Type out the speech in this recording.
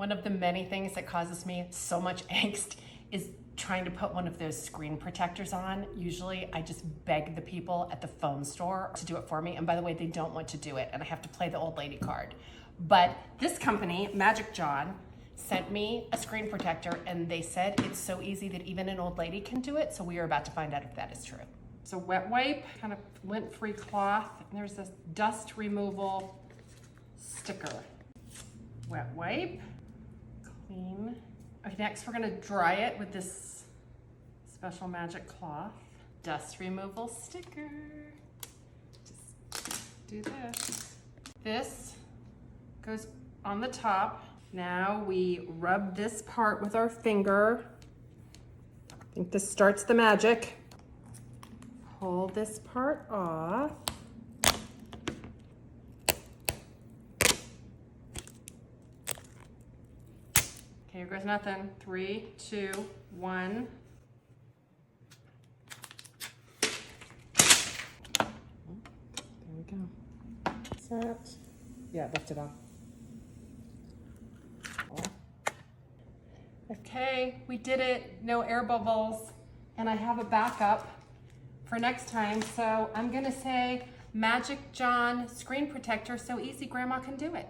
One of the many things that causes me so much angst is trying to put one of those screen protectors on. Usually I just beg the people at the phone store to do it for me. And by the way, they don't want to do it and I have to play the old lady card. But this company, Magic John, sent me a screen protector and they said it's so easy that even an old lady can do it. So we are about to find out if that is true. So wet wipe, kind of lint-free cloth. And there's this dust removal sticker. Wet wipe, clean. Okay, next we're gonna dry it with this special magic cloth. Dust removal sticker. Just do this. This goes on the top. Now we rub this part with our finger. I think this starts the magic. Pull this part off. Okay, here goes nothing. 3, 2, 1. There we go. Set. Yeah, lift it off. Okay, we did it. No air bubbles. And I have a backup for next time. So I'm gonna say Magic John screen protector, so easy grandma can do it.